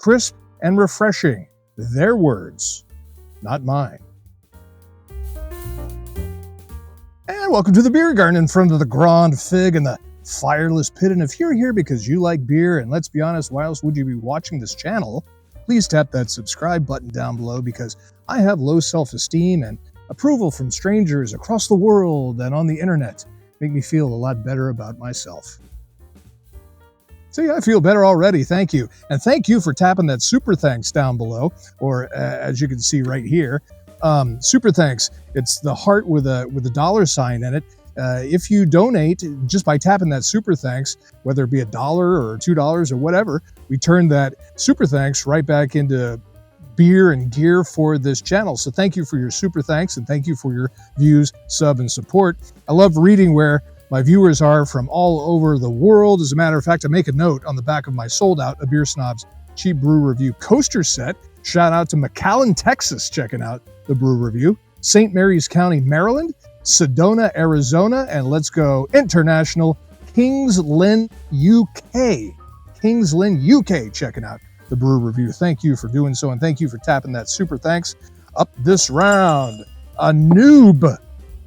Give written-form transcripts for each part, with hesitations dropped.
crisp and refreshing. Their words, not mine. And welcome to the Beer Garden in front of the Grand Fig and the Fireless Pit. And if you're here because you like beer, and let's be honest, why else would you be watching this channel? Please tap that subscribe button down below, because I have low self-esteem, and approval from strangers across the world and on the internet make me feel a lot better about myself. See, I feel better already, thank you. And thank you for tapping that super thanks down below, or as you can see right here, super thanks. It's the heart with a dollar sign in it. If you donate just by tapping that super thanks, whether it be $1 or $2 or whatever, we turn that super thanks right back into beer and gear for this channel. So thank you for your super thanks, and thank you for your views, sub, and support. I love reading where my viewers are from all over the world. As a matter of fact, I make a note on the back of my sold out A Beer Snob's Cheap Brew Review coaster set. Shout out to McAllen, Texas, checking out the brew review. St. Mary's County, Maryland, Sedona, Arizona, and let's go international, Kings Lynn, UK. Kings Lynn, UK, checking out the brew review. Thank you for doing so, and thank you for tapping that super thanks. Up this round, a noob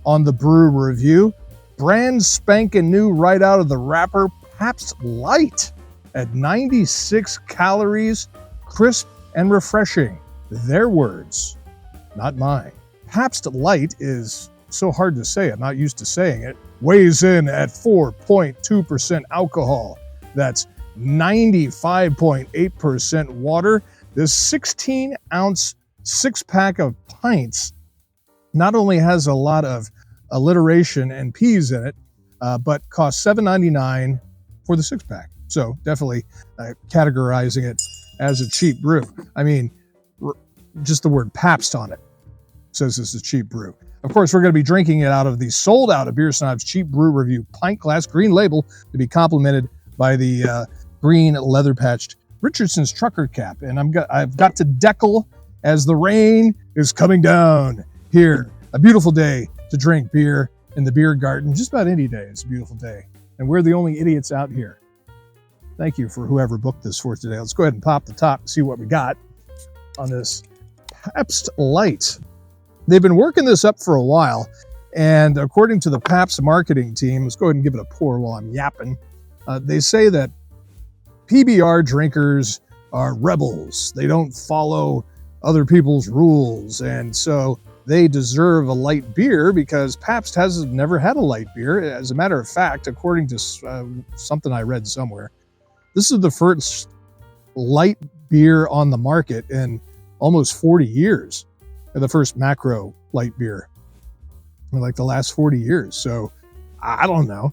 on the brew review, brand spanking new right out of the wrapper, Pabst Light at 96 calories, crisp and refreshing. Their words, not mine. Pabst Light is so hard to say, I'm not used to saying it. Weighs in at 4.2% alcohol. That's 95.8% water. This 16-ounce six-pack of pints not only has a lot of alliteration and P's in it, but costs $7.99 for the six-pack. So definitely categorizing it as a cheap brew. I mean, just the word Pabst on it says it's a cheap brew. Of course, we're going to be drinking it out of the sold out A Beer Snob's Cheap Brew Review pint glass, green label, to be complemented by the green leather-patched Richardson's trucker cap. And I've got to deckle as the rain is coming down here. A beautiful day to drink beer in the beer garden. Just about any day, it's a beautiful day. And we're the only idiots out here. Thank you for whoever booked this for today. Let's go ahead and pop the top and see what we got on this Pabst Light. They've been working this up for a while, and according to the Pabst marketing team, let's go ahead and give it a pour while I'm yapping. They say that PBR drinkers are rebels. They don't follow other people's rules, and so they deserve a light beer because Pabst has never had a light beer. As a matter of fact, according to something I read somewhere, this is the first light beer on the market in almost 40 years. The first macro light beer in like the last 40 years. So I don't know.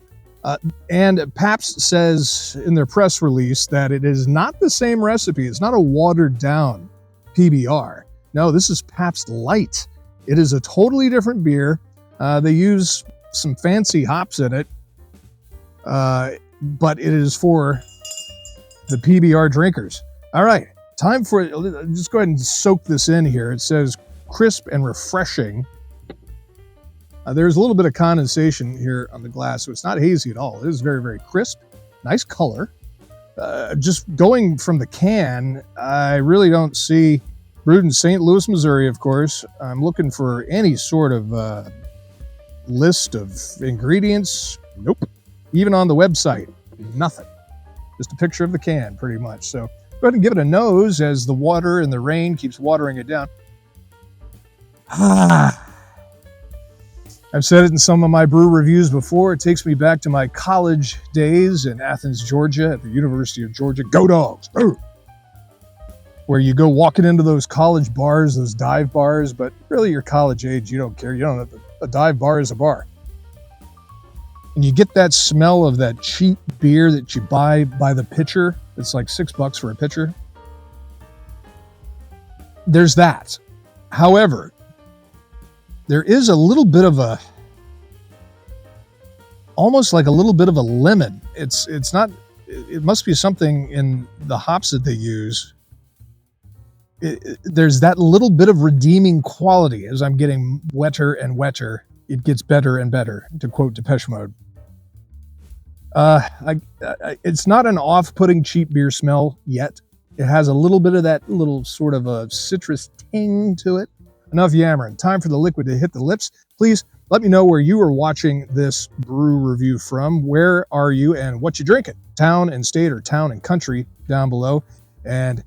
And Pabst says in their press release that it is not the same recipe. It's not a watered down PBR. No, this is Pabst Light. It is a totally different beer. They use some fancy hops in it, but it is for the PBR drinkers. All right, time for it. Just go ahead and soak this in here. It says crisp and refreshing. There's a little bit of condensation here on the glass, so it's not hazy at all. It is very, very crisp. Nice color. Just going from the can, I really don't see, brewed in St. Louis, Missouri, of course. I'm looking for any sort of list of ingredients. Nope. Even on the website, nothing. Just a picture of the can, pretty much. So go ahead and give it a nose as the water and the rain keeps watering it down. I've said it in some of my brew reviews before. It takes me back to my college days in Athens, Georgia, at the University of Georgia. Go Dogs! Ooh. Where you go walking into those college bars, those dive bars, but really you're college age, you don't care. You don't know, a dive bar is a bar. And you get that smell of that cheap beer that you buy by the pitcher. It's like $6 for a pitcher. There's that. However, there is a little bit of almost like a little bit of a lemon. It's not, it must be something in the hops that they use. There's that little bit of redeeming quality. As I'm getting wetter and wetter, it gets better and better, to quote Depeche Mode. It's not an off-putting cheap beer smell yet. It has a little bit of that little sort of a citrus ting to it. Enough yammering. Time for the liquid to hit the lips. Please let me know where you are watching this brew review from. Where are you and what you drinking? Town and state, or town and country down below. And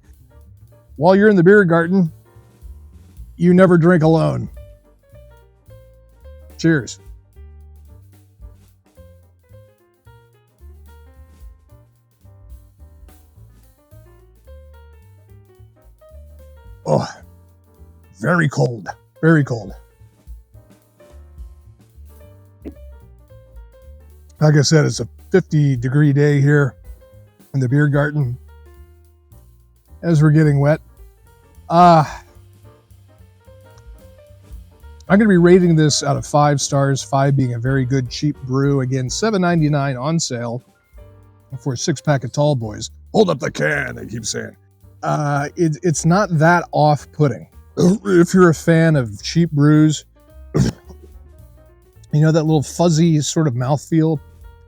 while you're in the beer garden, you never drink alone. Cheers. Oh, very cold, very cold. Like I said, it's a 50-degree day here in the beer garden as we're getting wet. I'm going to be rating this out of 5 stars, 5 being a very good cheap brew. Again, $7.99 on sale for a 6-pack of Tall Boys. Hold up the can, they keep saying. It's not that off-putting. If you're a fan of cheap brews, you know, that little fuzzy sort of mouthfeel,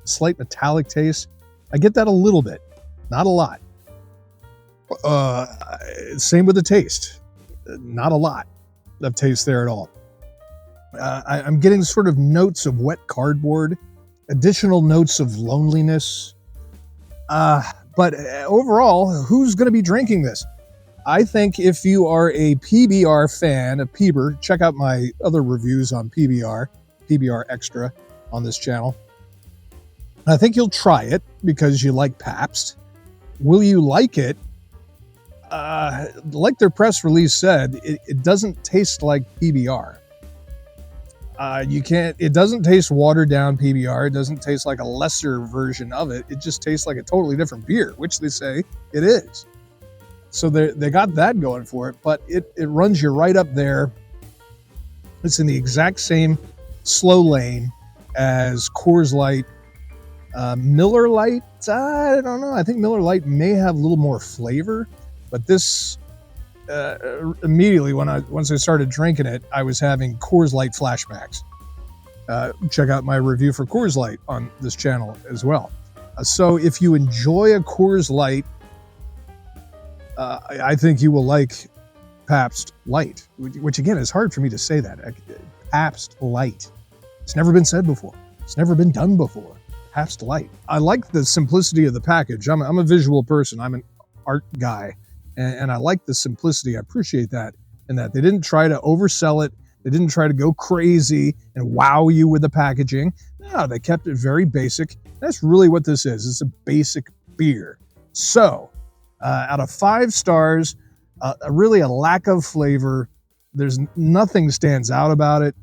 slight metallic taste. I get that a little bit, not a lot. Same with the taste. Not a lot of taste there at all. I'm getting sort of notes of wet cardboard, additional notes of loneliness. But overall, who's going to be drinking this? I think if you are a PBR fan, a PBR, check out my other reviews on PBR Extra on this channel. I think you'll try it because you like Pabst. Will you like it? Like their press release said, it doesn't taste like PBR. It doesn't taste watered down PBR. It doesn't taste like a lesser version of it. It just tastes like a totally different beer, which they say it is. So they got that going for it, but it runs you right up there. It's in the exact same slow lane as Coors Light. Miller Lite, I don't know. I think Miller Lite may have a little more flavor, but this immediately once I started drinking it, I was having Coors Light flashbacks. Check out my review for Coors Light on this channel as well. So if you enjoy a Coors Light, I think you will like Pabst Light, which again is hard for me to say that. Pabst Light. It's never been said before. It's never been done before. Pabst Light. I like the simplicity of the package. I'm a visual person. I'm an art guy, and I like the simplicity. I appreciate that, and that they didn't try to oversell it. They didn't try to go crazy and wow you with the packaging. No, they kept it very basic. That's really what this is. It's a basic beer. So, out of 5 stars, really a lack of flavor. There's nothing stands out about it.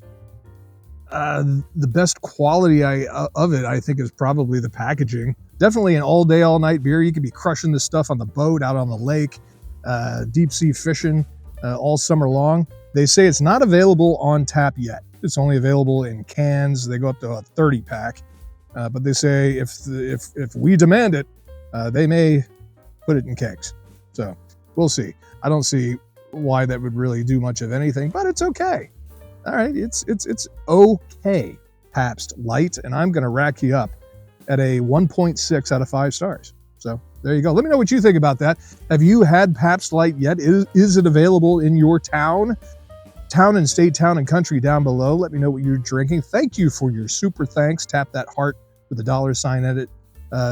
The best quality of it, I think, is probably the packaging. Definitely an all-day, all-night beer. You could be crushing this stuff on the boat, out on the lake, deep sea fishing all summer long. They say it's not available on tap yet. It's only available in cans. They go up to a 30-pack. But they say if we demand it, they may put it in kegs. So we'll see. I don't see why that would really do much of anything, but it's okay. All right, it's okay, Pabst Light, and I'm going to rack you up at a 1.6 out of 5 stars. So there you go. Let me know what you think about that. Have you had Pabst Light yet? Is it available in your town? Town and state, town and country down below. Let me know what you're drinking. Thank you for your super thanks. Tap that heart with a $sign at it.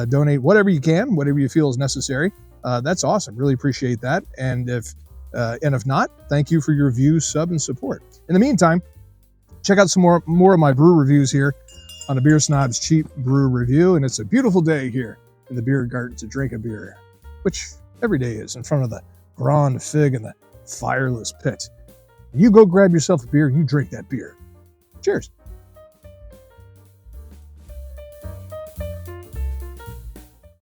Donate whatever you can, whatever you feel is necessary. That's awesome. Really appreciate that. And if not, thank you for your views, sub, and support. In the meantime, check out some more of my brew reviews here on the Beer Snob's Cheap Brew Review. And it's a beautiful day here in the beer garden to drink a beer, which every day is, in front of the Grand Fig and the fireless pit. You go grab yourself a beer and you drink that beer. Cheers.